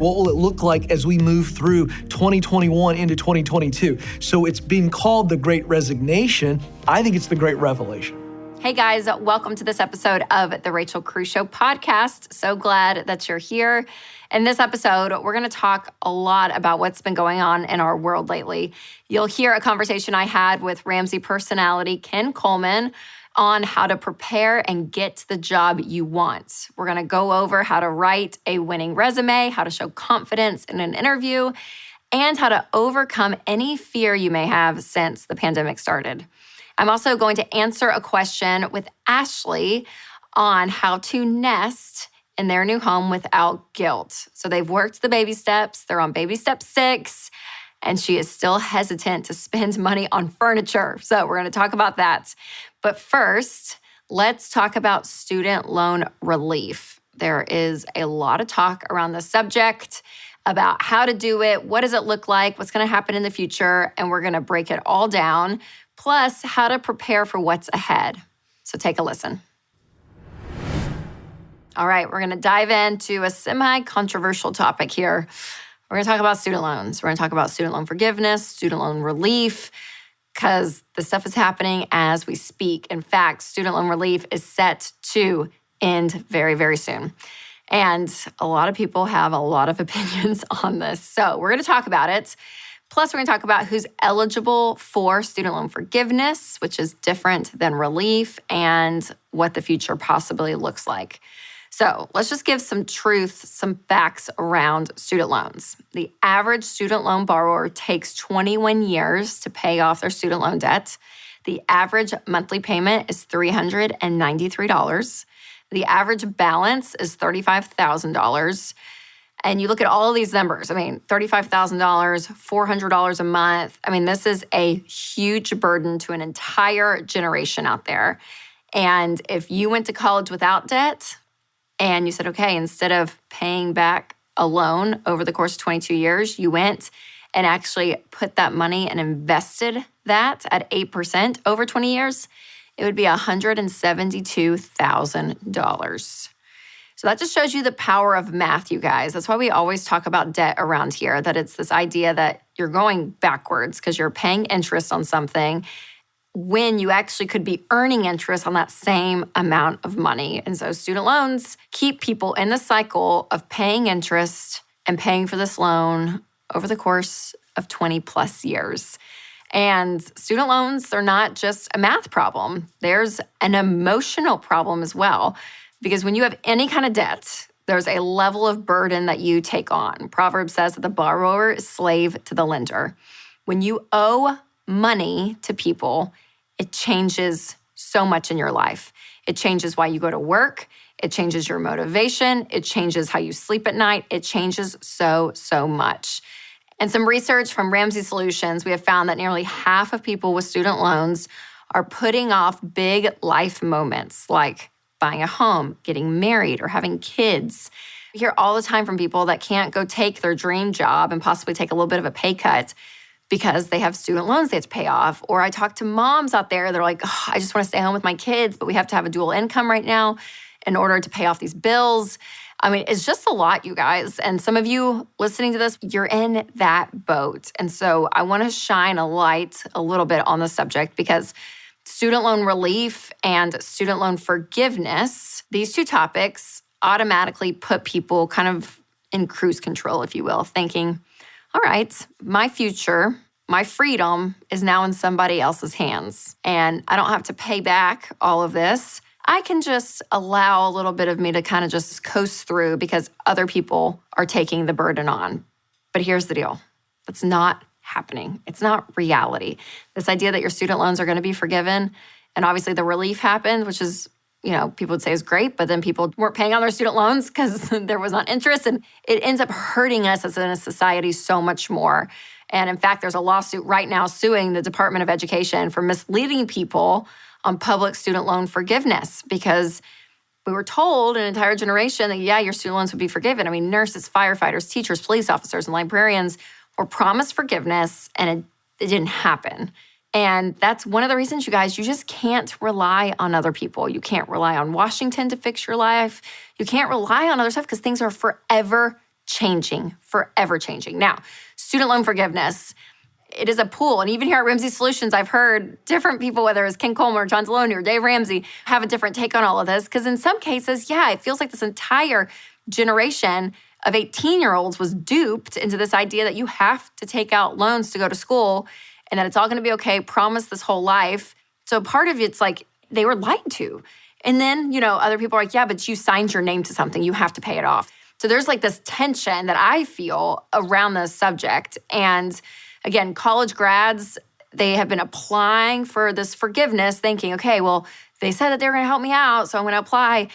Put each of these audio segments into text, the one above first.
What will it look like as we move through 2021 into 2022? So it's being called the Great Resignation. I think it's the Great Revelation. Hey guys, welcome to this episode of the Rachel Cruze Show podcast. So glad that you're here. In this episode, we're going to talk a lot about what's been going on in our world lately. You'll hear a conversation I had with Ramsey personality Ken Coleman on how to prepare and get the job you want. We're going to go over how to write a winning resume, how to show confidence in an interview, and how to overcome any fear you may have since the pandemic started. I'm also going to answer a question with Ashley on how to nest in their new home without guilt. So they've worked the baby steps. They're on baby step 6, and she is still hesitant to spend money on furniture. So we're going to talk about that. But first, let's talk about student loan relief. There is a lot of talk around the subject about how to do it, what does it look like, what's going to happen in the future, and we're going to break it all down, plus how to prepare for what's ahead. So take a listen. All right, we're going to dive into a semi-controversial topic here. We're going to talk about student loans. We're going to talk about student loan forgiveness, student loan relief, because the stuff is happening as we speak. In fact, student loan relief is set to end very, very soon. And a lot of people have a lot of opinions on this. So we're going to talk about it. Plus, we're going to talk about who's eligible for student loan forgiveness, which is different than relief, and what the future possibly looks like. So let's just give some truth, some facts around student loans. The average student loan borrower takes 21 years to pay off their student loan debt. The average monthly payment is $393. The average balance is $35,000. And you look at all of these numbers, $35,000, $400 a month. This is a huge burden to an entire generation out there. And if you went to college without debt and you said, okay, instead of paying back a loan over the course of 22 years, you went and actually put that money and invested that at 8% over 20 years, it would be $172,000. So that just shows you the power of math, you guys. That's why we always talk about debt around here, that it's this idea that you're going backwards because you're paying interest on something when you actually could be earning interest on that same amount of money. And so student loans keep people in the cycle of paying interest and paying for this loan over the course of 20 plus years. And student loans are not just a math problem. There's an emotional problem as well. Because when you have any kind of debt, there's a level of burden that you take on. Proverbs says that the borrower is slave to the lender. When you owe money to people, it changes so much in your life. It changes why you go to work. It changes your motivation. It changes how you sleep at night. It changes so much. And some research from Ramsey Solutions, we have found that nearly half of people with student loans are putting off big life moments like buying a home, getting married, or having kids. We hear all the time from people that can't go take their dream job and possibly take a little bit of a pay cut because they have student loans they have to pay off. Or I talk to moms out there, they're like, oh, I just want to stay home with my kids, but we have to have a dual income right now in order to pay off these bills. It's just a lot, you guys. And some of you listening to this, you're in that boat. And so I want to shine a light a little bit on the subject because student loan relief and student loan forgiveness, these two topics automatically put people kind of in cruise control, if you will, thinking, all right, my future, my freedom is now in somebody else's hands, and I don't have to pay back all of this. I can just allow a little bit of me to kind of just coast through because other people are taking the burden on. But here's the deal. That's not happening. It's not reality. This idea that your student loans are going to be forgiven, and obviously the relief happened, which is, people would say is great, but then people weren't paying on their student loans because there was not interest, and it ends up hurting us as a society so much more. And in fact, there's a lawsuit right now suing the Department of Education for misleading people on public student loan forgiveness because we were told an entire generation that, your student loans would be forgiven. Nurses, firefighters, teachers, police officers, and librarians were promised forgiveness, and it didn't happen. And that's one of the reasons, you guys, you just can't rely on other people. You can't rely on Washington to fix your life. You can't rely on other stuff because things are forever changing, forever changing. Now, student loan forgiveness, it is a pool. And even here at Ramsey Solutions, I've heard different people, whether it's Ken Coleman or John Deloney or Dave Ramsey, have a different take on all of this. Because in some cases, it feels like this entire generation of 18-year-olds was duped into this idea that you have to take out loans to go to school and that it's all going to be okay, promise this whole life. So part of it's like they were lied to. And then, other people are like, yeah, but you signed your name to something. You have to pay it off. So there's like this tension that I feel around this subject. And again, college grads, they have been applying for this forgiveness thinking, okay, well, they said that they're going to help me out, so I'm going to apply,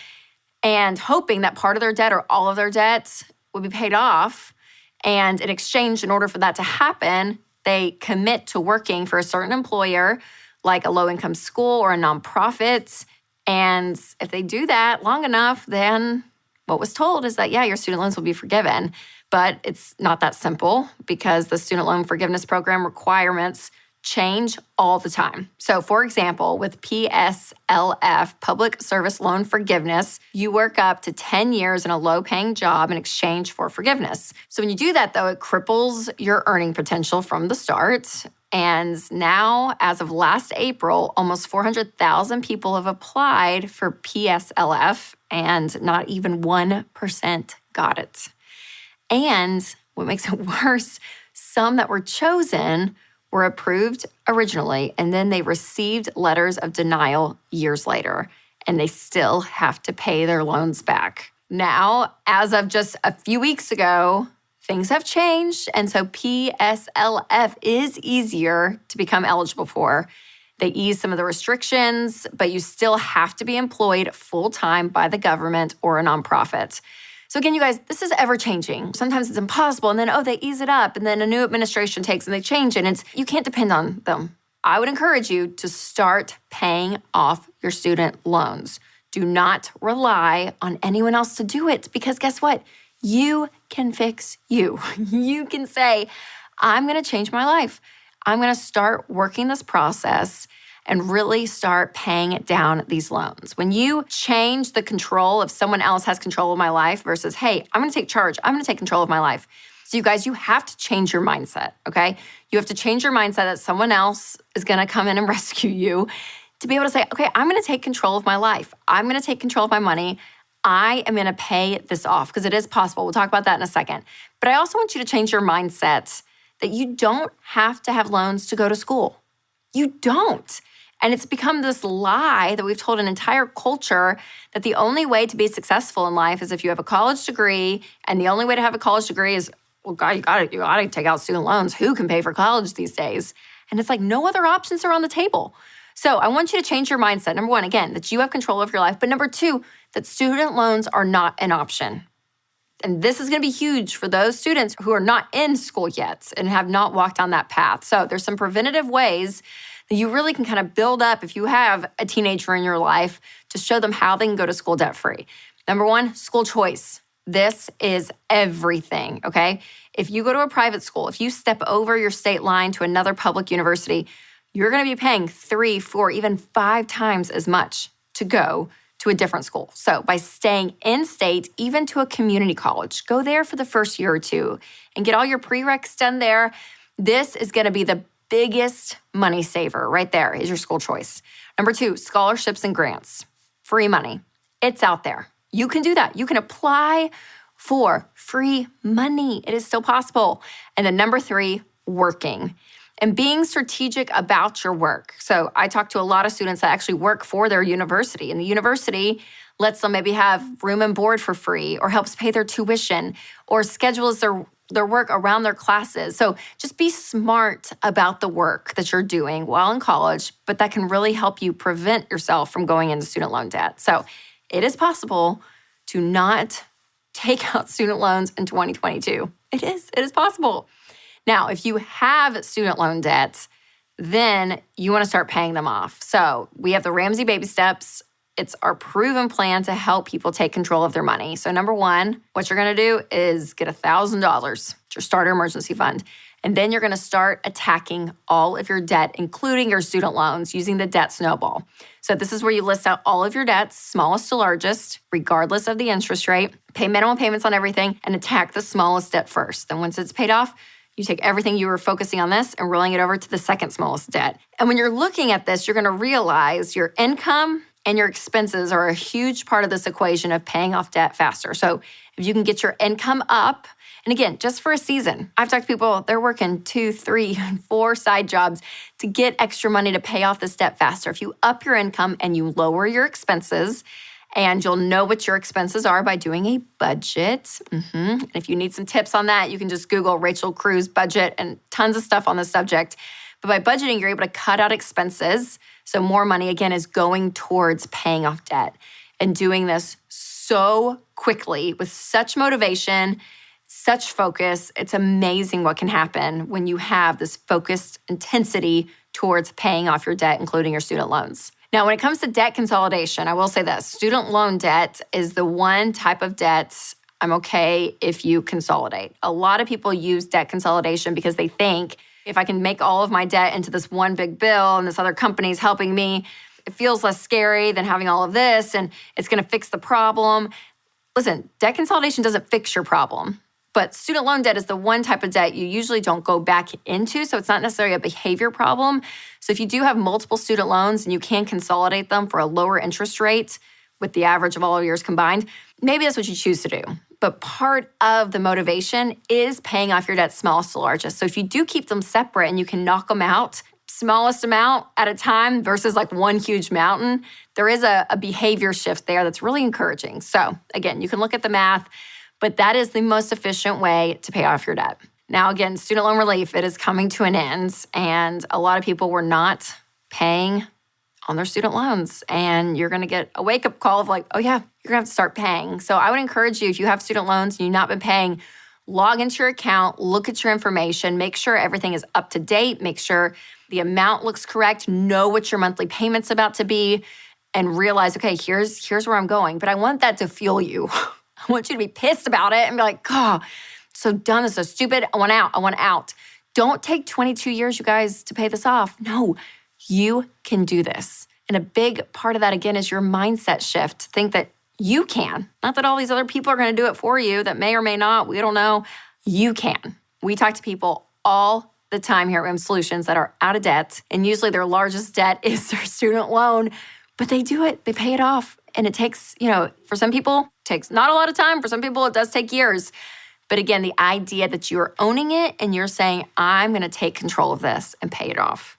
and hoping that part of their debt or all of their debts would be paid off. And in exchange, in order for that to happen, they commit to working for a certain employer, like a low-income school or a nonprofit. And if they do that long enough, then what was told is that, your student loans will be forgiven. But it's not that simple because the student loan forgiveness program requirements change all the time. So for example, with PSLF, Public Service Loan Forgiveness, you work up to 10 years in a low-paying job in exchange for forgiveness. So when you do that, though, it cripples your earning potential from the start. And now, as of last April, almost 400,000 people have applied for PSLF, and not even 1% got it. And what makes it worse, some that were chosen were approved originally, and then they received letters of denial years later, and they still have to pay their loans back. Now, as of just a few weeks ago, things have changed, and so PSLF is easier to become eligible for. They ease some of the restrictions, but you still have to be employed full-time by the government or a nonprofit. So again, you guys, this is ever-changing. Sometimes it's impossible, and then, they ease it up, and then a new administration takes and they change it, and you can't depend on them. I would encourage you to start paying off your student loans. Do not rely on anyone else to do it, because guess what? You can fix you. You can say, I'm going to change my life. I'm going to start working this process and really start paying down these loans. When you change the control of someone else has control of my life versus, hey, I'm going to take charge. I'm going to take control of my life. So you guys, you have to change your mindset, okay? You have to change your mindset that someone else is going to come in and rescue you to be able to say, okay, I'm going to take control of my life. I'm going to take control of my money. I am going to pay this off because it is possible. We'll talk about that in a second. But I also want you to change your mindset that you don't have to have loans to go to school. You don't. And it's become this lie that we've told an entire culture that the only way to be successful in life is if you have a college degree, and the only way to have a college degree is, well, God, you gotta take out student loans. Who can pay for college these days? And it's like no other options are on the table. So I want you to change your mindset. Number one, again, that you have control of your life. But number two, that student loans are not an option. And this is going to be huge for those students who are not in school yet and have not walked down that path. So there's some preventative ways that you really can kind of build up if you have a teenager in your life to show them how they can go to school debt-free. Number one, school choice. This is everything, okay? If you go to a private school, if you step over your state line to another public university, you're going to be paying 3, 4, even 5 times as much to go to a different school. So by staying in state, even to a community college, go there for the first year or two and get all your prereqs done there. This is going to be the biggest money saver right there is your school choice. Number two, scholarships and grants. Free money. It's out there. You can do that. You can apply for free money. It is still possible. And then number three, working and being strategic about your work. So I talk to a lot of students that actually work for their university, and the university lets them maybe have room and board for free or helps pay their tuition or schedules their work around their classes. So just be smart about the work that you're doing while in college, but that can really help you prevent yourself from going into student loan debt. So it is possible to not take out student loans in 2022. It is possible. Now, if you have student loan debt, then you want to start paying them off. So we have the Ramsey baby steps, It's our proven plan to help people take control of their money. So number one, what you're going to do is get $1,000. It's your starter emergency fund. And then you're going to start attacking all of your debt, including your student loans, using the debt snowball. So this is where you list out all of your debts, smallest to largest, regardless of the interest rate, pay minimum payments on everything, and attack the smallest debt first. Then once it's paid off, you take everything you were focusing on this and rolling it over to the second smallest debt. And when you're looking at this, you're going to realize your income and your expenses are a huge part of this equation of paying off debt faster. So if you can get your income up, and again, just for a season, I've talked to people, they're working 2, 3, 4 side jobs to get extra money to pay off this debt faster. If you up your income and you lower your expenses, and you'll know what your expenses are by doing a budget. And if you need some tips on that, you can just Google Rachel Cruz budget and tons of stuff on this subject. But by budgeting, you're able to cut out expenses. So more money, again, is going towards paying off debt. And doing this so quickly with such motivation, such focus. It's amazing what can happen when you have this focused intensity towards paying off your debt, including your student loans. Now, when it comes to debt consolidation, I will say this. Student loan debt is the one type of debt I'm okay if you consolidate. A lot of people use debt consolidation because they think if I can make all of my debt into this one big bill and this other company's helping me, it feels less scary than having all of this and it's going to fix the problem. Listen, debt consolidation doesn't fix your problem. But student loan debt is the one type of debt you usually don't go back into, so it's not necessarily a behavior problem. So if you do have multiple student loans and you can consolidate them for a lower interest rate with the average of all years combined, maybe that's what you choose to do. But part of the motivation is paying off your debt smallest to largest. So if you do keep them separate and you can knock them out, smallest amount at a time versus like one huge mountain, there is a behavior shift there that's really encouraging. So again, you can look at the math, but that is the most efficient way to pay off your debt. Now, again, student loan relief, it is coming to an end, and a lot of people were not paying on their student loans, and you're going to get a wake-up call of like, oh yeah, you're going to have to start paying. So I would encourage you, if you have student loans and you've not been paying, log into your account, look at your information, make sure everything is up to date, make sure the amount looks correct, know what your monthly payment's about to be, and realize, okay, here's where I'm going. But I want that to fuel you. I want you to be pissed about it and be like, oh, so done, this is so stupid. I want out. Don't take 22 years, you guys, to pay this off. No, you can do this. And a big part of that, again, is your mindset shift. Think that you can. Not that all these other people are going to do it for you that may or may not. We don't know. You can. We talk to people all the time here at WIM Solutions that are out of debt. And usually their largest debt is their student loan. But they do it. They pay it off. And it takes, for some people, it takes not a lot of time. For some people, it does take years. But again, the idea that you're owning it and you're saying, I'm going to take control of this and pay it off.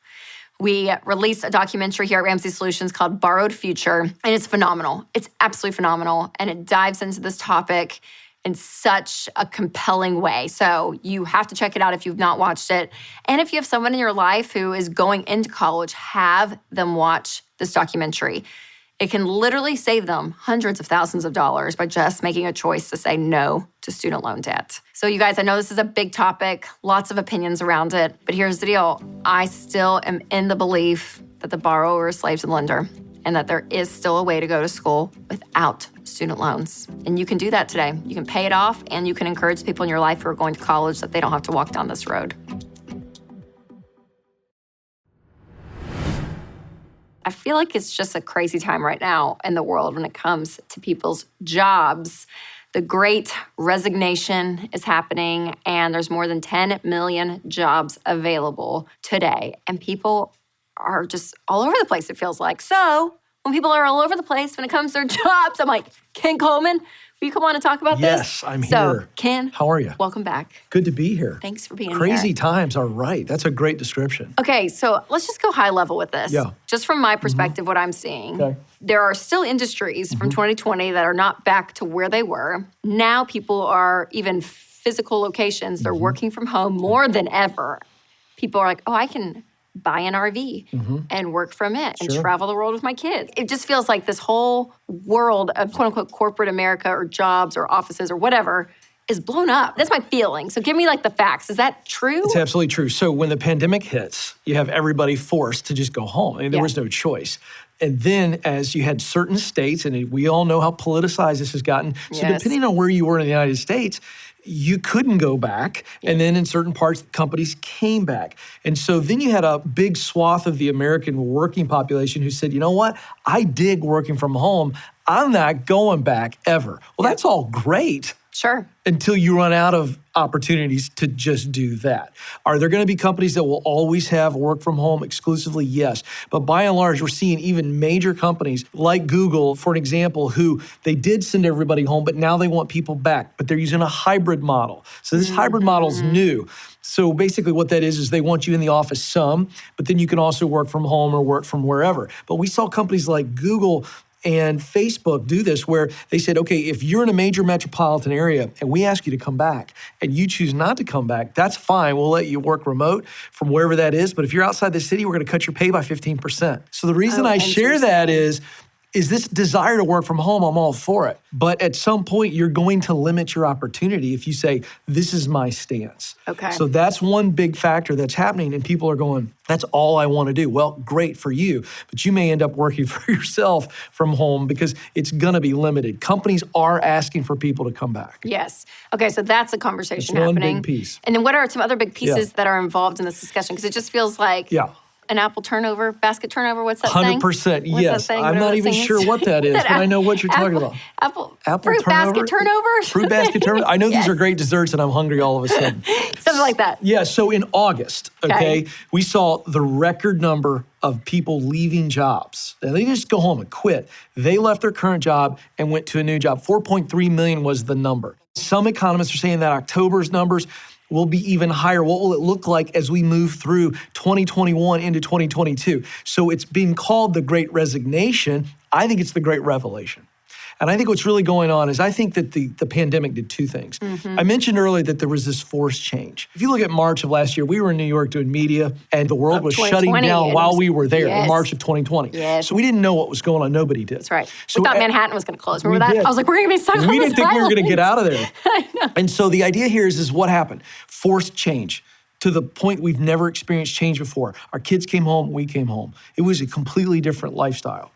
We released a documentary here at Ramsey Solutions called Borrowed Future, and it's phenomenal. It's absolutely phenomenal. And it dives into this topic in such a compelling way. So you have to check it out if you've not watched it. And if you have someone in your life who is going into college, have them watch this documentary. It can literally save them hundreds of thousands of dollars by just making a choice to say no to student loan debt. So you guys, I know this is a big topic, lots of opinions around it, but here's the deal. I still am in the belief that the borrower is slave to the lender and that there is still a way to go to school without student loans. And you can do that today. You can pay it off and you can encourage people in your life who are going to college that they don't have to walk down this road. I feel like it's just a crazy time right now in the world when it comes to people's jobs. The great resignation is happening, and there's more than 10 million jobs available today. And people are just all over the place, it feels like. So when people are all over the place when it comes to their jobs, I'm like, Ken Coleman, will you come on and talk about this? Yes, I'm here. So, Ken. How are you? Welcome back. Good to be here. Thanks for being here. Crazy times are right. That's a great description. Okay, so let's just go high level with this. Yeah. Just from my perspective, what I'm seeing. Okay. There are still industries from 2020 that are not back to where they were. Now people are even physical locations. They're working from home more than ever. People are like, oh, I can buy an RV and work from it and travel the world with my kids. It just feels like this whole world of quote unquote corporate America or jobs or offices or whatever is blown up. That's my feeling. So give me like the facts. Is that true? It's absolutely true. So when the pandemic hits, you have everybody forced to just go home. I mean, there was no choice. And then as you had certain states, and we all know how politicized this has gotten. So Yes. depending on where you were in the United States, you couldn't go back. And then in certain parts, companies came back. And so then you had a big swath of the American working population who said, you know what? I dig working from home. I'm not going back ever. Well, that's all great. Sure. Until you run out of opportunities to just do that. Are there going to be companies that will always have work from home exclusively? Yes. But by and large, we're seeing even major companies like Google, for an example, who they did send everybody home, but now they want people back. But they're using a hybrid model. So this hybrid model is new. So basically what that is they want you in the office some, but then you can also work from home or work from wherever. But we saw companies like Google and Facebook do this where they said, okay, if you're in a major metropolitan area and we ask you to come back and you choose not to come back, that's fine. We'll let you work remote from wherever that is. But if you're outside the city, we're going to cut your pay by 15%. So the reason I share that is this desire to work from home, I'm all for it. But at some point, you're going to limit your opportunity if you say, this is my stance. Okay. So that's one big factor that's happening. And people are going, that's all I want to do. Well, great for you. But you may end up working for yourself from home because it's going to be limited. Companies are asking for people to come back. Yes. Okay, so that's a conversation That's one happening. big piece. And then what are some other big pieces that are involved in this discussion? Because it just feels like an apple turnover, basket turnover. What's that saying? 100%. What's Yes. that saying? I'm Whatever not that even saying sure is. what that is, but I know what you're talking about. Apple turnover? fruit basket turnover? Fruit basket turnover. I know these are great desserts and I'm hungry all of a sudden. Something like that. Yeah, so in August, okay, we saw the record number of people leaving jobs. And they didn't just go home and quit. They left their current job and went to a new job. 4.3 million was the number. Some economists are saying that October's numbers will be even higher. What will it look like as we move through 2021 into 2022? So it's being called the Great Resignation. I think it's the Great Revelation. And I think what's really going on is I think that the pandemic did two things. I mentioned earlier that there was this forced change. If you look at March of last year, we were in New York doing media and the world was shutting down while we were there in March of 2020. Yes. So we didn't know what was going on. Nobody did. That's right. So we thought Manhattan was going to close. Remember that? did. I was like, we're going to be stuck on this We didn't think we were going to island. get out of there. I know. And so the idea here is what happened? Forced change. To the point we've never experienced change before. Our kids came home, we came home. It was a completely different lifestyle.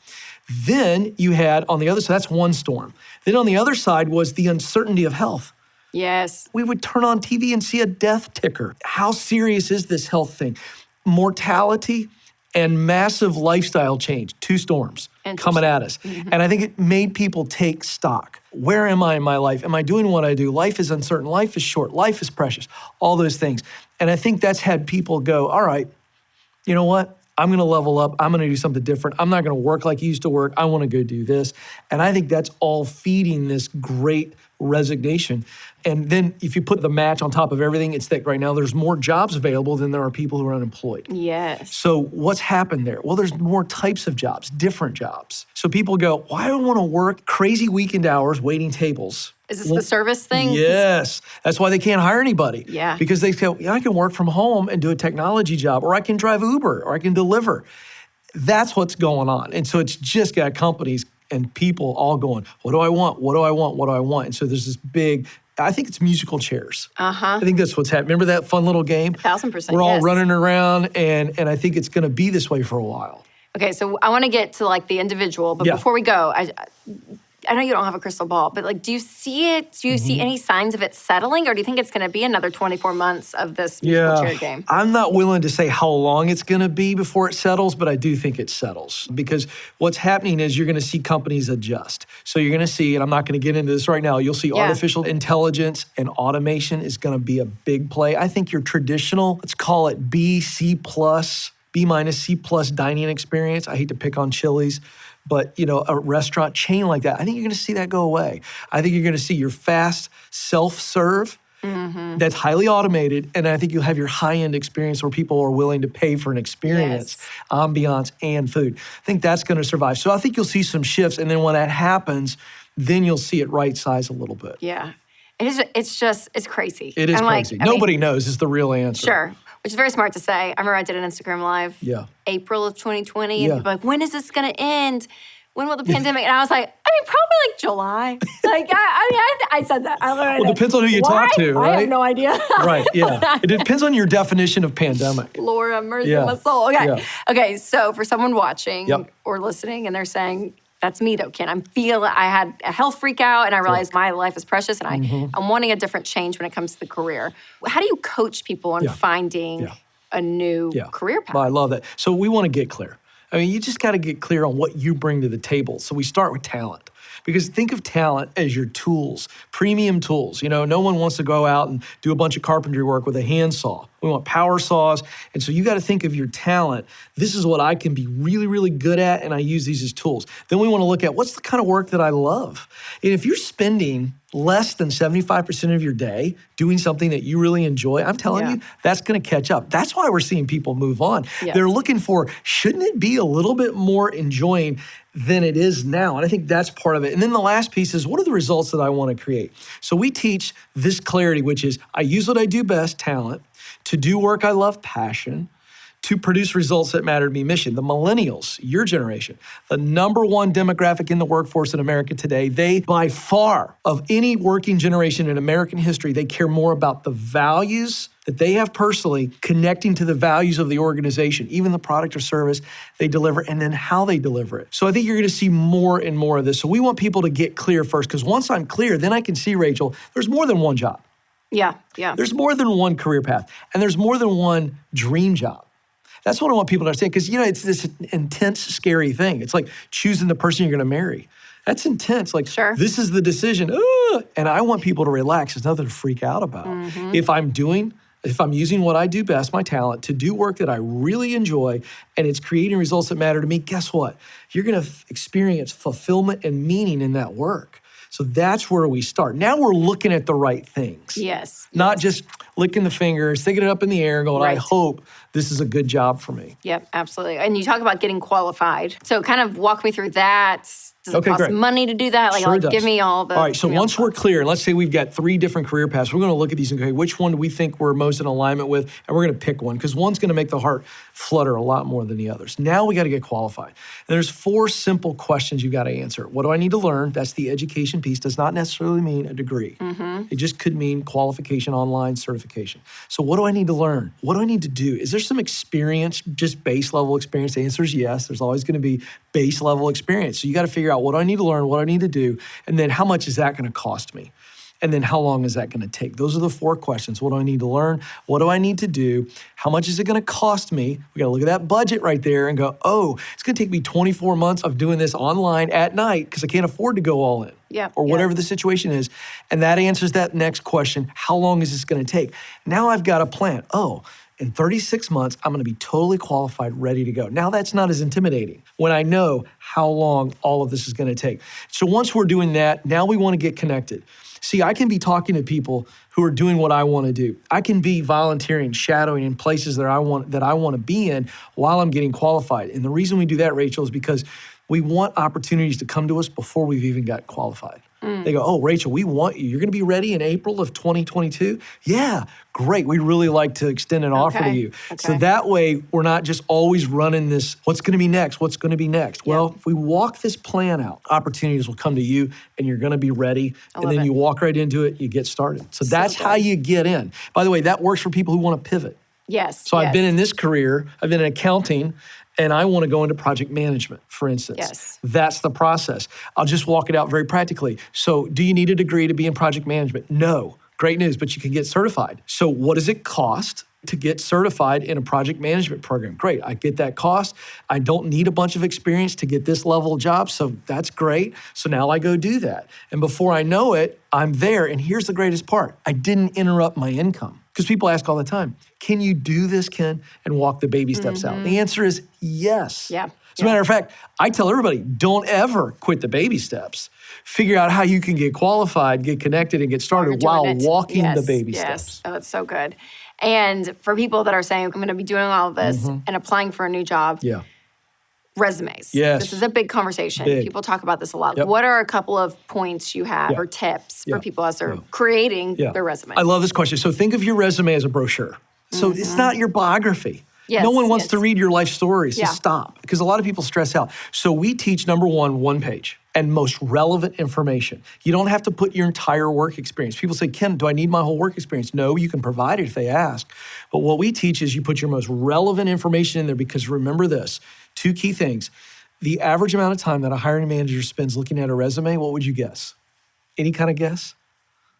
Then you had on the other side, that's one storm. Then on the other side was the uncertainty of health. Yes. We would turn on TV and see a death ticker. How serious is this health thing? Mortality and massive lifestyle change, two storms coming at us. And I think it made people take stock. Where am I in my life? Am I doing what I do? Life is uncertain. Life is short. Life is precious. All those things. And I think that's had people go, all right, you know what? I'm going to level up. I'm going to do something different. I'm not going to work like you used to work. I want to go do this. And I think that's all feeding this great resignation. And then if you put the match on top of everything, it's that right now there's more jobs available than there are people who are unemployed. Yes. So what's happened there? Well, there's more types of jobs, different jobs. So people go, why do I want to work crazy weekend hours waiting tables? Is this the service thing? Yes. That's why they can't hire anybody. Yeah. Because they go, I can work from home and do a technology job, or I can drive Uber, or I can deliver. That's what's going on. And so it's just got companies and people all going, what do I want? What do I want? What do I want? And so there's this big, I think it's musical chairs. I think that's what's happening. Remember that fun little game? 1,000%. We're all running around, and I think it's going to be this way for a while. Okay, so I want to get to like the individual, but before we go, I know you don't have a crystal ball, but like, do you see it? Do you see any signs of it settling, or do you think it's going to be another 24 months of this musical chair game? I'm not willing to say how long it's going to be before it settles, but I do think it settles because what's happening is you're going to see companies adjust. So you're going to see, and I'm not going to get into this right now, you'll see artificial intelligence and automation is going to be a big play. I think your traditional, let's call it B, C+, B minus, C+ dining experience. I hate to pick on Chili's, but a restaurant chain like that, I think you're going to see that go away. I think you're going to see your fast self-serve that's highly automated, and I think you'll have your high-end experience where people are willing to pay for an experience, ambiance, and food. I think that's going to survive. So I think you'll see some shifts, and then when that happens, then you'll see it right size a little bit. Yeah. It's crazy. It is crazy. Nobody knows is the real answer. Sure. Which is very smart to say. I remember I did an Instagram Live April of 2020, and people were like, when is this going to end? When will the pandemic? And I was like, I mean, probably like July. Like, I said that. I learned Well, it depends on who you talk to, right? I have no idea. Right, yeah. It depends on your definition of pandemic. Lord have mercy on my soul. Okay. Yeah. Okay, so for someone watching Yep. or listening and they're saying, that's me though, Ken. I had a health freak out and I realized my life is precious and I'm wanting a different change when it comes to the career. How do you coach people on finding a new career path? Well, I love that. So we want to get clear. I mean, you just got to get clear on what you bring to the table. So we start with talent. Because think of talent as your tools, premium tools. You know, no one wants to go out and do a bunch of carpentry work with a handsaw. We want power saws. And so you got to think of your talent. This is what I can be really, really good at, and I use these as tools. Then we want to look at what's the kind of work that I love. And if you're spending less than 75% of your day doing something that you really enjoy, I'm telling you, that's going to catch up. That's why we're seeing people move on. Yes. They're looking for, shouldn't it be a little bit more enjoying than it is now? And I think that's part of it. And then the last piece is, what are the results that I want to create? So we teach this clarity, which is I use what I do best, talent, to do work I love, passion, to produce results that matter to me, mission. The millennials, your generation, the number one demographic in the workforce in America today, they, by far, of any working generation in American history, they care more about the values that they have personally connecting to the values of the organization, even the product or service they deliver, and then how they deliver it. So I think you're going to see more and more of this. So we want people to get clear first, because once I'm clear, then I can see, Rachel, there's more than one job. Yeah. There's more than one career path, and there's more than one dream job. That's what I want people to understand, because, you know, it's this intense, scary thing. It's like choosing the person you're going to marry. That's intense. Like, this is the decision. And I want people to relax. There's nothing to freak out about. If I'm using what I do best, my talent, to do work that I really enjoy, and it's creating results that matter to me, guess what? You're going to experience fulfillment and meaning in that work. So that's where we start. Now we're looking at the right things. Yes. Not just licking the fingers, sticking it up in the air and going, I hope this is a good job for me. Yep, absolutely. And you talk about getting qualified. So kind of walk me through that. Does it cost money to do that? Like, give me all the... All right, so once we're clear, and let's say we've got 3 different career paths, we're going to look at these and go, which one do we think we're most in alignment with? And we're going to pick one, because one's going to make the heart flutter a lot more than the others. Now we got to get qualified. And there's 4 simple questions you got to answer. What do I need to learn? That's the education piece. Does not necessarily mean a degree. It just could mean qualification, online certification. So what do I need to learn? What do I need to do? Is there some experience, just base level experience? The answer is yes. There's always going to be base level experience. So you got to figure out what do I need to learn, what I need to do, and then how much is that going to cost me? And then how long is that going to take? Those are the 4 questions. What do I need to learn? What do I need to do? How much is it going to cost me? We got to look at that budget right there and go, oh, it's going to take me 24 months of doing this online at night because I can't afford to go all in. Or whatever the situation is. And that answers that next question. How long is this going to take? Now I've got a plan. Oh, in 36 months, I'm going to be totally qualified, ready to go. Now that's not as intimidating when I know how long all of this is going to take. So once we're doing that, now we want to get connected. See, I can be talking to people who are doing what I want to do. I can be volunteering, shadowing in places that I want to be in while I'm getting qualified. And the reason we do that, Rachel, is because we want opportunities to come to us before we've even got qualified. They go, oh, Rachel, we want you. You're going to be ready in April of 2022? Yeah, great. We'd really like to extend an offer to you. So that way, we're not just always running this, what's going to be next? What's going to be next? Well, if we walk this plan out, opportunities will come to you and you're going to be ready. And then you walk right into it, you get started. So that's how you get in. By the way, that works for people who want to pivot. So I've been in this career, I've been in accounting, and I want to go into project management, for instance. That's the process. I'll just walk it out very practically. So do you need a degree to be in project management? No. Great news, but you can get certified. So what does it cost to get certified in a project management program? Great, I get that cost. I don't need a bunch of experience to get this level of job, so that's great. So now I go do that. And before I know it, I'm there. And here's the greatest part. I didn't interrupt my income. Because people ask all the time, can you do this, Ken, and walk the baby steps out? The answer is yes. As a matter of fact, I tell everybody, don't ever quit the baby steps. Figure out how you can get qualified, get connected, and get started while walking the baby steps. Oh, that's so good. And for people that are saying, I'm going to be doing all of this and applying for a new job, resumes. This is a big conversation. People talk about this a lot. What are a couple of points you have or tips for people as they're creating their resume? I love this question. So think of your resume as a brochure. So it's not your biography. Yes, No one wants yes. to read your life story, so Yeah. stop. Because a lot of people stress out. So we teach, number one page and most relevant information. You don't have to put your entire work experience. People say, Ken, do I need my whole work experience? No, you can provide it if they ask. But what we teach is you put your most relevant information in there, because remember this, 2 key things. The average amount of time that a hiring manager spends looking at a resume, what would you guess? Any kind of guess?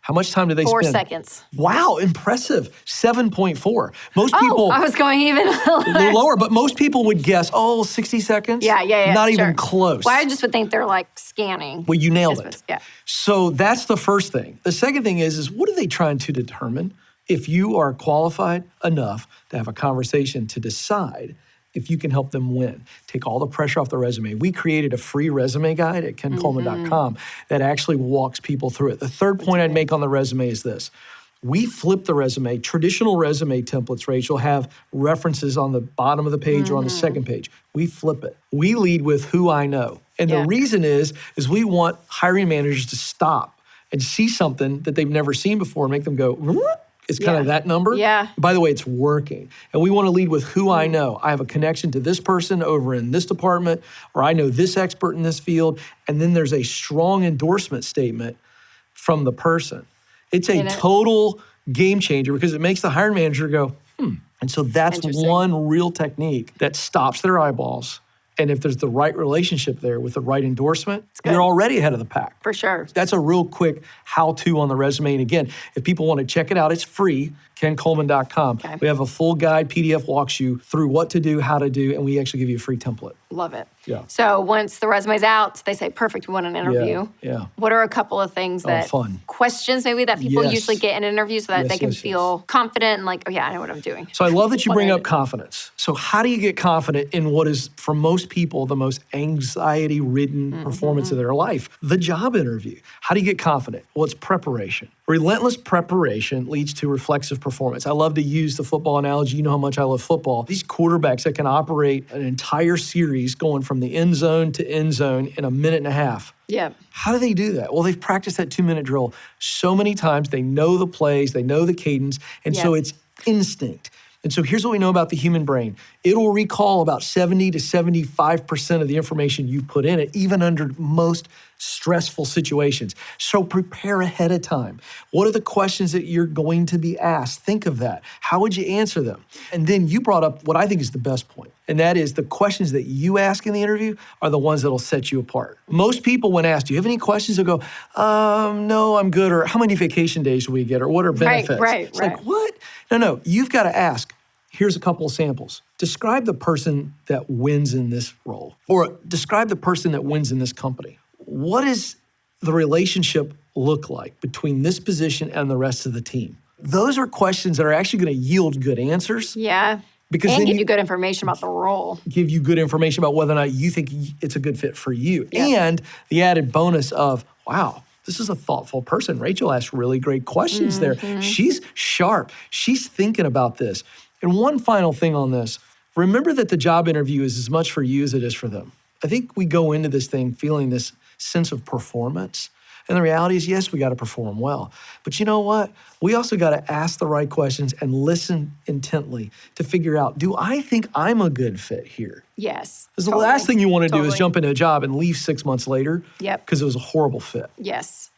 How much time do they 4 spend? seconds. Wow, impressive. 7.4. Most people, I was going even a little lower, but most people would guess, 60 seconds? Yeah. Not even sure. close. Well, I just would think they're like scanning. Well, you nailed it. Yeah. So that's the first thing. The second thing is what are they trying to determine? If you are qualified enough to have a conversation to decide if you can help them win. Take all the pressure off the resume. We created a free resume guide at kencoleman.com that actually walks people through it. The third point I'd make on the resume is this. We flip the resume. Traditional resume templates, Rachel, have references on the bottom of the page or on the second page. We flip it. We lead with who I know. And the reason is we want hiring managers to stop and see something that they've never seen before and make them go, "Whoop." It's kind of that number. Yeah. By the way, it's working. And we want to lead with who I know. I have a connection to this person over in this department, or I know this expert in this field. And then there's a strong endorsement statement from the person. It's a total game changer because it makes the hiring manager go, And so that's one real technique that stops their eyeballs. And if there's the right relationship there with the right endorsement, you're already ahead of the pack. For sure. That's a real quick how-to on the resume. And again, if people want to check it out, it's free, kencoleman.com. Okay. We have a full guide, PDF walks you through what to do, how to do, and we actually give you a free template. Love it. Yeah. So once the resume's out, they say, perfect, we want an interview. Yeah. What are a couple of things that, questions maybe that people usually get in an interview so that they can feel confident and like, oh yeah, I know what I'm doing. So I love that you bring up confidence. So how do you get confident in what is, for most people, the most anxiety-ridden performance of their life? The job interview. How do you get confident? Well, it's preparation. Relentless preparation leads to reflexive performance. I love to use the football analogy. You know how much I love football. These quarterbacks that can operate an entire series going from the end zone to end zone in a minute and a half. Yeah. How do they do that? Well, they've practiced that 2-minute drill so many times. They know the plays, they know the cadence, and so it's instinct. And so here's what we know about the human brain. It'll recall about 70 to 75% of the information you put in it, even under most stressful situations. So prepare ahead of time. What are the questions that you're going to be asked? Think of that. How would you answer them? And then you brought up what I think is the best point, and that is the questions that you ask in the interview are the ones that'll set you apart. Most people, when asked, do you have any questions? They'll go, no, I'm good, or how many vacation days do we get, or what are benefits? It's like, what? No, you've got to ask. Here's a couple of samples. Describe the person that wins in this role, or describe the person that wins in this company. What does the relationship look like between this position and the rest of the team? Those are questions that are actually going to yield good answers. Yeah. Because and then give you good information about the role. Give you good information about whether or not you think it's a good fit for you. And the added bonus of, wow, this is a thoughtful person. Rachel asked really great questions there. She's sharp. She's thinking about this. And one final thing on this, remember that the job interview is as much for you as it is for them. I think we go into this thing feeling this sense of performance. And the reality is, yes, we got to perform well. But you know what? We also got to ask the right questions and listen intently to figure out, do I think I'm a good fit here? Yes. Because the last thing you want to do is jump into a job and leave 6 months later because it was a horrible fit. Yes.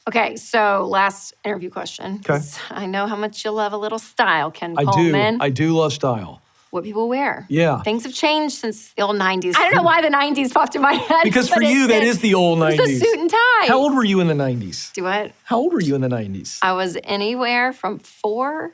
Okay, so last interview question. Okay. I know how much you love a little style, Ken Coleman. I do love style. What people wear. Yeah. Things have changed since the old 90s. I don't know why the 90s popped in my head. Because for you, that is the old 90s. It's the suit and tie. How old were you in the 90s? Do what? How old were you in the 90s? I was anywhere from 4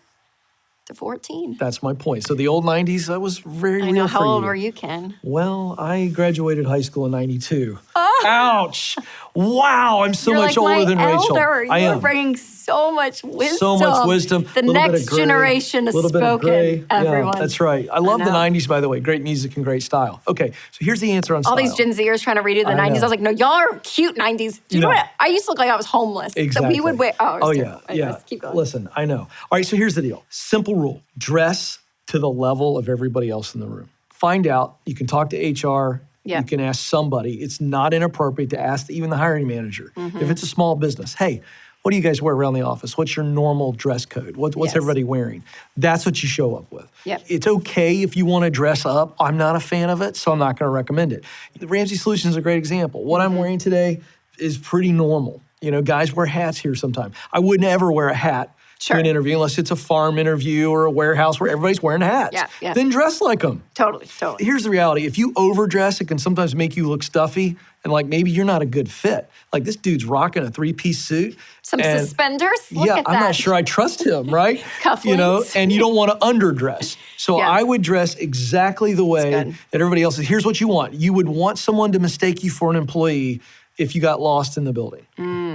to 14. That's my point. So the old 90s, that was very real for you. I know. How old were you, Ken? Well, I graduated high school in 92. Oh. Ouch. Wow, I'm so much older than Rachel. I am. You're bringing so much wisdom. So much wisdom. The next generation has spoken, everyone. Yeah, that's right. I love the 90s, by the way. Great music and great style. Okay, so here's the answer on style. All these Gen Zers trying to redo the 90s. I was like, no, y'all are cute 90s. Do you know what? I used to look like I was homeless. Exactly. That we would wear. Yeah. Anyways, keep going. Listen, I know. All right, so here's the deal. Simple rule. Dress to the level of everybody else in the room. Find out. You can talk to HR. Yeah. You can ask somebody. It's not inappropriate to ask even the hiring manager. If it's a small business, hey, What do you guys wear around the office? What's your normal dress code? What's Yes. everybody wearing? That's what you show up with. Yep. It's okay if you want to dress up. I'm not a fan of it, so I'm not going to recommend it. The Ramsey Solutions is a great example. What I'm wearing today is pretty normal. Guys wear hats here sometimes. I wouldn't ever wear a hat to an interview unless it's a farm interview or a warehouse where everybody's wearing hats. Yeah. Then dress like them. Totally. Here's the reality. If you overdress, it can sometimes make you look stuffy and like maybe you're not a good fit. Like this dude's rocking a 3-piece suit. Some suspenders. Look at I'm that. not sure I trust him, right? Cufflinks. And you don't want to underdress. So Yeah. I would dress exactly the way good. that everybody else is. Here's what you want. You would want someone to mistake you for an employee if you got lost in the building.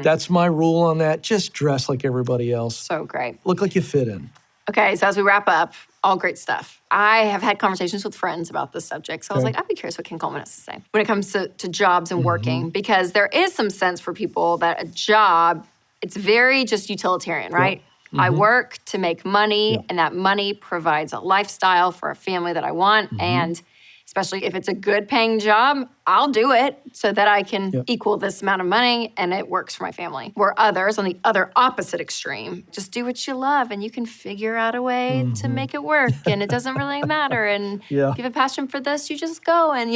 That's my rule on that. Just dress like everybody else. So great. Look like you fit in. Okay, so as we wrap up, all great stuff. I have had conversations with friends about this subject. So I was like, I'd be curious what Ken Coleman has to say when it comes to jobs and working, because there is some sense for people that a job, it's very just utilitarian, right? I work to make money, and that money provides a lifestyle for a family that I want. And especially if it's a good paying job, I'll do it so that I can equal this amount of money and it works for my family. Where others on the other opposite extreme, just do what you love and you can figure out a way to make it work and it doesn't really matter. And if you have a passion for this, you just go. And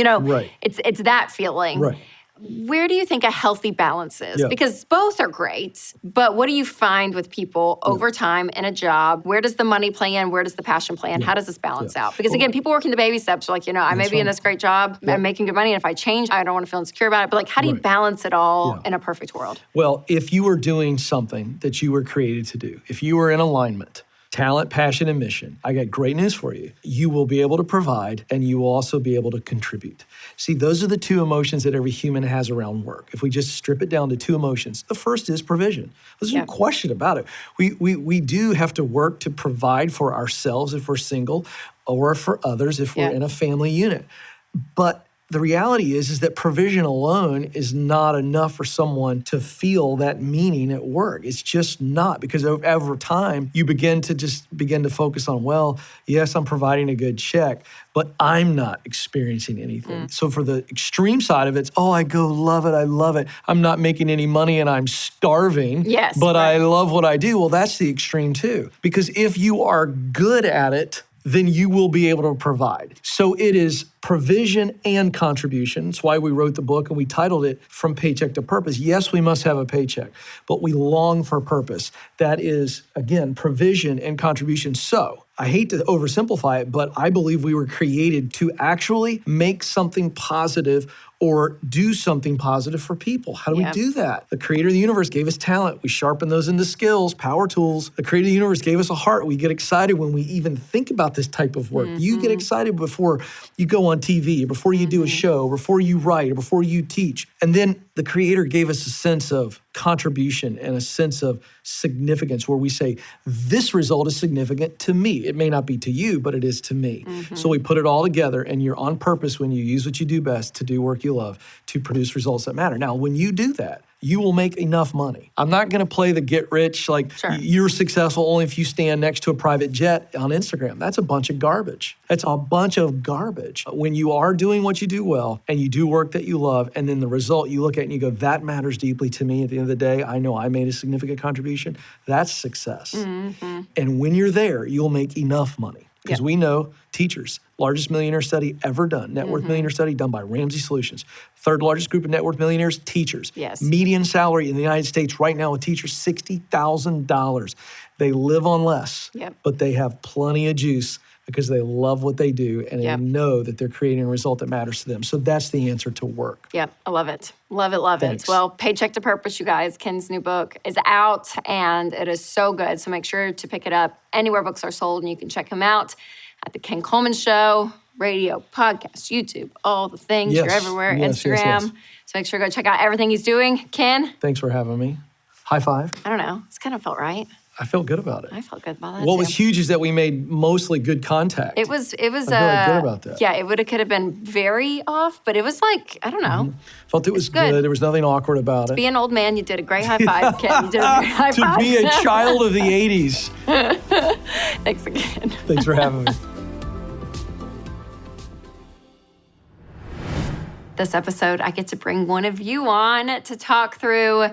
it's that feeling. Right. Where do you think a healthy balance is? Yeah. Because both are great, but what do you find with people over time in a job? Where does the money play in? Where does the passion play in? How does this balance out? Because again, people working the baby steps are like, I may be in this great job, I'm making good money, and if I change, I don't want to feel insecure about it. But like, how do you balance it all in a perfect world? Well, if you are doing something that you were created to do, if you are in alignment, talent, passion, and mission, I got great news for you. You will be able to provide and you will also be able to contribute. See, those are the two emotions that every human has around work. If we just strip it down to two emotions, the first is provision. There's no question about it. We do have to work to provide for ourselves if we're single or for others if we're in a family unit. But the reality is that provision alone is not enough for someone to feel that meaning at work. It's just not, because over time, you begin to focus on, well, yes, I'm providing a good check, but I'm not experiencing anything. So for the extreme side of it, it's, I love it, I love it. I'm not making any money and I'm starving, but I love what I do. Well, that's the extreme too. Because if you are good at it, then you will be able to provide. So it is provision and contribution. That's why we wrote the book and we titled it From Paycheck to Purpose. Yes, we must have a paycheck, but we long for purpose. That is, again, provision and contribution. So I hate to oversimplify it, but I believe we were created to actually make something positive or do something positive for people. How do we do that? The creator of the universe gave us talent. We sharpen those into skills, power tools. The creator of the universe gave us a heart. We get excited when we even think about this type of work. You get excited before you go on TV, before you do a show, before you write, or before you teach. And then the creator gave us a sense of contribution and a sense of significance where we say, this result is significant to me. It may not be to you, but it is to me. So we put it all together and you're on purpose when you use what you do best to do work you love, to produce results that matter. Now, when you do that, you will make enough money. I'm not going to play the get rich, like you're successful only if you stand next to a private jet on Instagram. That's a bunch of garbage. That's a bunch of garbage. When you are doing what you do well and you do work that you love, and then the result you look at and you go, that matters deeply to me at the end of the day. I know I made a significant contribution. That's success. And when you're there, you'll make enough money. Because we know teachers, largest millionaire study ever done, net worth millionaire study done by Ramsey Solutions. Third largest group of net worth millionaires, teachers. Median salary in the United States right now with teachers, $60,000. They live on less, but they have plenty of juice because they love what they do and they know that they're creating a result that matters to them. So that's the answer to work. I love it. Love it, love Thanks. it. Well, Paycheck to Purpose, you guys. Ken's new book is out and it is so good. So make sure to pick it up anywhere books are sold and you can check him out at the Ken Coleman Show, radio, podcast, YouTube, all the things. You're everywhere, Instagram. So make sure to go check out everything he's doing. Ken. Thanks for having me. High five. I don't know. It's kind of felt right. I felt good about it. I felt good about that. What was huge is that we made mostly good contact. It was. I feel good about that. Yeah, could have been very off, but it was like, I don't know. Felt it was good. There was nothing awkward about it. To be an old man, you did a great high five, Ken. You did a great high five. To be a child of the 80s. Thanks again. Thanks for having me. this episode, I get to bring one of you on to talk through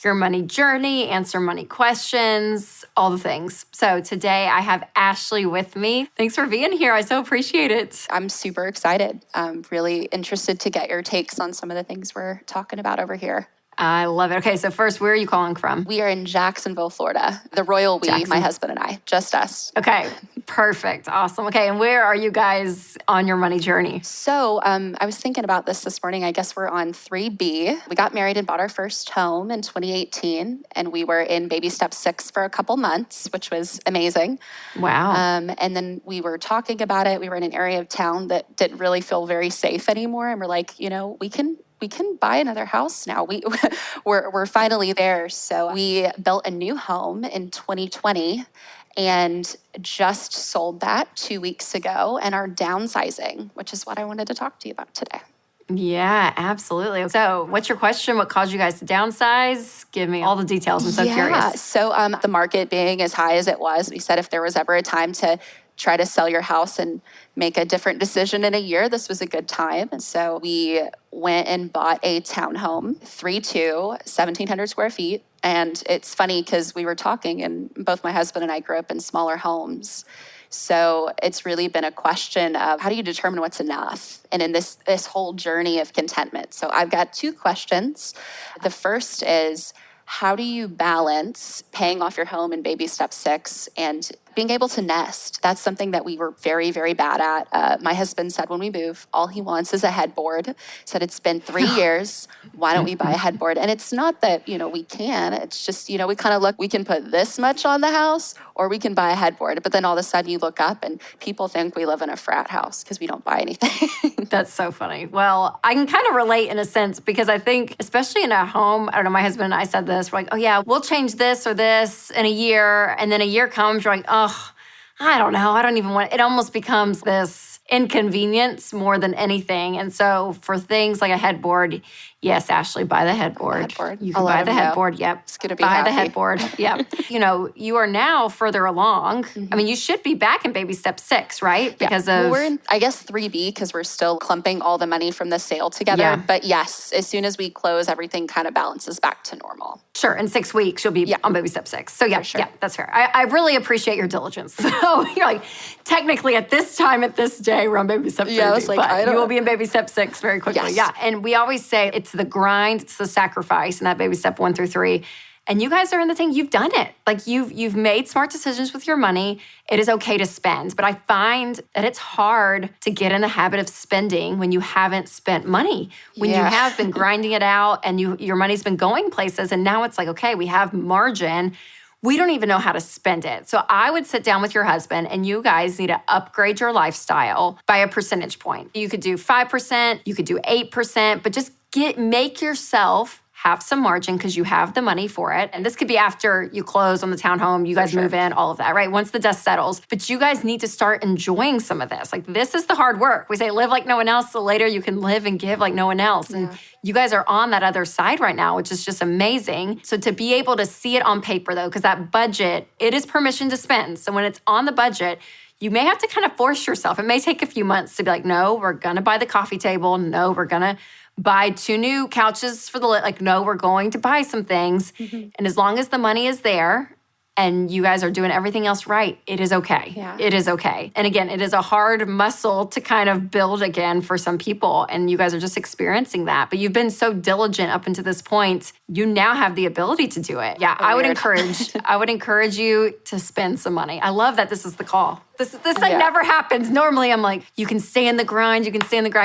your money journey, answer money questions, all the things. So today I have Ashley with me. Thanks for being here. I so appreciate it. I'm super excited. I'm really interested to get your takes on some of the things we're talking about over here. I love it. Okay, so first, where are you calling from? We are in Jacksonville, Florida. The royal we, my husband and I, just us. Okay, perfect. Awesome. Okay, and where are you guys on your money journey? So I was thinking about this morning. I guess we're on 3B. We got married and bought our first home in 2018, and we were in baby step 6 for a couple months, which was amazing. Wow. And then we were talking about it. We were in an area of town that didn't really feel very safe anymore. And we're like, we can buy another house now. We're finally there. So we built a new home in 2020 and just sold that 2 weeks ago and are downsizing, which is what I wanted to talk to you about today. Yeah, absolutely. So what's your question? What caused you guys to downsize? Give me all the details. I'm so curious. So the market being as high as it was, we said if there was ever a time to try to sell your house and make a different decision in a year, this was a good time. And so we went and bought a townhome, 3.2, 1,700 square feet. And it's funny because we were talking, and both my husband and I grew up in smaller homes. So it's really been a question of how do you determine what's enough? And in this whole journey of contentment. So I've got 2 questions. The first is, how do you balance paying off your home in baby step 6 and being able to nest? That's something that we were very, very bad at. My husband said when we move, all he wants is a headboard. He said, it's been 3 years. Why don't we buy a headboard? And it's not that, we can. It's just, we kind of look, we can put this much on the house or we can buy a headboard. But then all of a sudden you look up and people think we live in a frat house because we don't buy anything. That's so funny. Well, I can kind of relate in a sense because I think, especially in a home, I don't know, my husband and I said this, we're like, oh yeah, we'll change this or this in a year. And then a year comes, you're like, oh, I don't know. I don't even want it. It almost becomes this inconvenience more than anything. And so for things like a headboard, yes, Ashley, buy the headboard. You can buy the headboard. Yep. It's going to be buy the headboard. Yep. You are now further along. Mm-hmm. I mean, you should be back in baby step 6, right? Because we're in, I guess, 3B because we're still clumping all the money from the sale together. Yeah. But yes, as soon as we close, everything kind of balances back to normal. Sure. In 6 weeks, you'll be on baby step 6. So yeah, that's fair. I really appreciate your diligence. So you're like, technically at this time, at this day, we're on baby step 3. Yeah, I was like, but you will be in baby step 6 very quickly. Yes. Yeah. And we always say it's the grind, it's the sacrifice in that baby step 1 through 3. And you guys are in the thing, you've done it. Like you've made smart decisions with your money. It is okay to spend. But I find that it's hard to get in the habit of spending when you haven't spent money. When you have been grinding it out and your money's been going places. And now it's like, okay, we have margin. We don't even know how to spend it. So I would sit down with your husband and you guys need to upgrade your lifestyle by a percentage point. You could do 5%, you could do 8%, but just make yourself have some margin because you have the money for it. And this could be after you close on the townhome, you guys move in, all of that, right? Once the dust settles. But you guys need to start enjoying some of this. Like this is the hard work. We say live like no one else, so later you can live and give like no one else. And you guys are on that other side right now, which is just amazing. So to be able to see it on paper though, because that budget, it is permission to spend. So when it's on the budget, you may have to kind of force yourself. It may take a few months to be like, no, we're going to buy the coffee table. No, we're going to buy 2 new couches for no, we're going to buy some things. Mm-hmm. And as long as the money is there and you guys are doing everything else right, it is okay. Yeah. It is okay. And again, it is a hard muscle to kind of build again for some people. And you guys are just experiencing that. But you've been so diligent up until this point, you now have the ability to do it. Yeah, I would encourage you to spend some money. I love that this is the call. This never happens. Normally, I'm like, you can stay in the grind,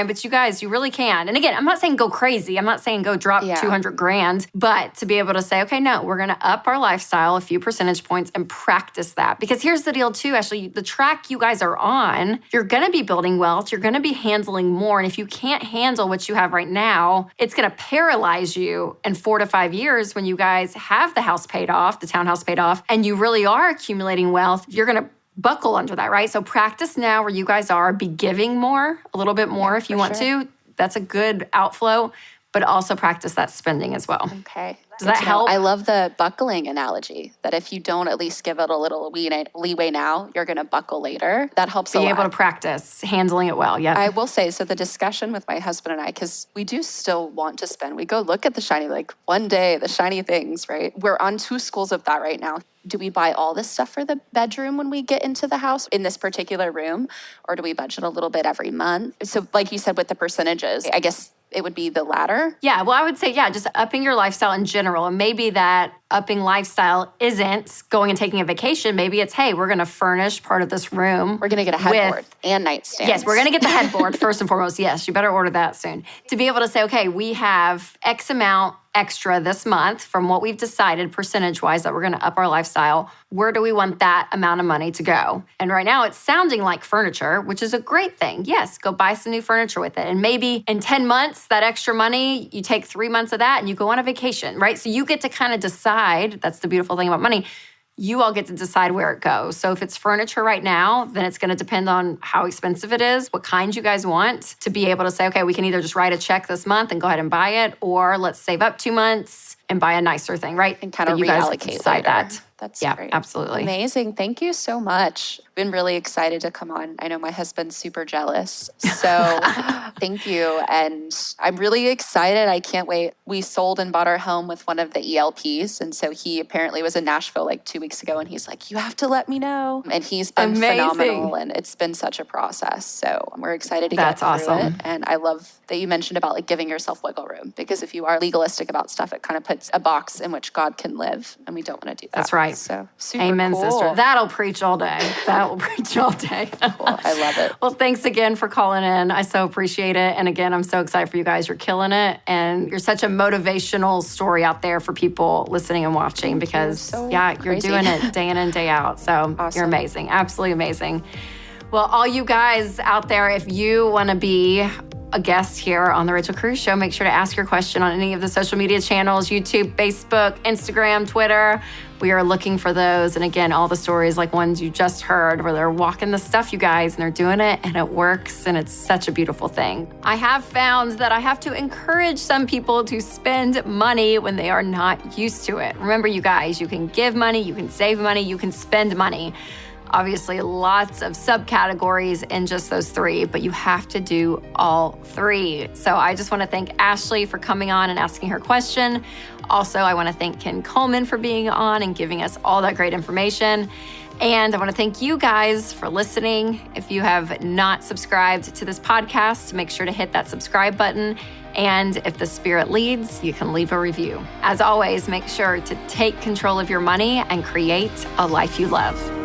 but you guys, you really can. And again, I'm not saying go crazy. I'm not saying go drop 200 grand, but to be able to say, okay, no, we're going to up our lifestyle a few percentage points and practice that. Because here's the deal too, Ashley, the track you guys are on, you're going to be building wealth. You're going to be handling more. And if you can't handle what you have right now, it's going to paralyze you in 4 to 5 years when you guys have the house paid off, the townhouse paid off, and you really are accumulating wealth. You're going to buckle under that, right? So practice now where you guys are, be giving more, a little bit more if you want to. That's a good outflow, but also practice that spending as well. Okay. Does that help? I love the buckling analogy, that if you don't at least give it a little leeway now, you're going to buckle later. That helps a lot. Being able to practice handling it well. Yeah. I will say, so the discussion with my husband and I, because we do still want to spend, we go look at the shiny, like one day, the shiny things, right? We're on two schools of that right now. Do we buy all this stuff for the bedroom when we get into the house in this particular room? Or do we budget a little bit every month? So like you said, with the percentages, I guess it would be the latter. Yeah, well, I would say, just upping your lifestyle in general. And maybe that upping lifestyle isn't going and taking a vacation. Maybe it's, hey, we're going to furnish part of this room. We're going to get a headboard and nightstands. Yes, we're going to get the headboard first and foremost. Yes, you better order that soon. To be able to say, okay, we have X amount extra this month from what we've decided percentage-wise that we're going to up our lifestyle. Where do we want that amount of money to go? And right now it's sounding like furniture, which is a great thing. Yes, go buy some new furniture with it. And maybe in 10 months, that extra money, you take 3 months of that and you go on a vacation, right? So you get to kind of decide. That's the beautiful thing about money. You all get to decide where it goes. So if it's furniture right now, then it's going to depend on how expensive it is, what kind you guys want, to be able to say, okay, we can either just write a check this month and go ahead and buy it, or let's save up 2 months and buy a nicer thing, right? And kind of you guys reallocate decide later. That. That's yeah, great. Absolutely. Amazing. Thank you so much. Been really excited to come on. I know my husband's super jealous. So thank you. And I'm really excited. I can't wait. We sold and bought our home with one of the ELPs. And so he apparently was in Nashville like 2 weeks ago. And he's like, you have to let me know. And he's been phenomenal. And it's been such a process. So we're excited to get through awesome. it. And I love that you mentioned about like giving yourself wiggle room. Because if you are legalistic about stuff, it kind of puts a box in which God can live. And we don't want to do that. That's right. So super Amen, cool. sister. That'll preach all day. That will preach all day. Cool. I love it. Well, thanks again for calling in. I so appreciate it. And again, I'm so excited for you guys. You're killing it. And you're such a motivational story out there for people listening and watching because, you're doing it day in and day out. So You're amazing. Absolutely amazing. Well, all you guys out there, if you want to be a guest here on the Rachel Cruze Show, make sure to ask your question on any of the social media channels, YouTube, Facebook, Instagram, Twitter. We are looking for those. And again, all the stories like ones you just heard where they're walking the stuff, you guys, and they're doing it and it works. And it's such a beautiful thing. I have found that I have to encourage some people to spend money when they are not used to it. Remember, you guys, you can give money, you can save money, you can spend money. Obviously, lots of subcategories in just those three, but you have to do all three. So I just want to thank Ashley for coming on and asking her question. Also, I want to thank Ken Coleman for being on and giving us all that great information. And I want to thank you guys for listening. If you have not subscribed to this podcast, make sure to hit that subscribe button. And if the Spirit leads, you can leave a review. As always, make sure to take control of your money and create a life you love.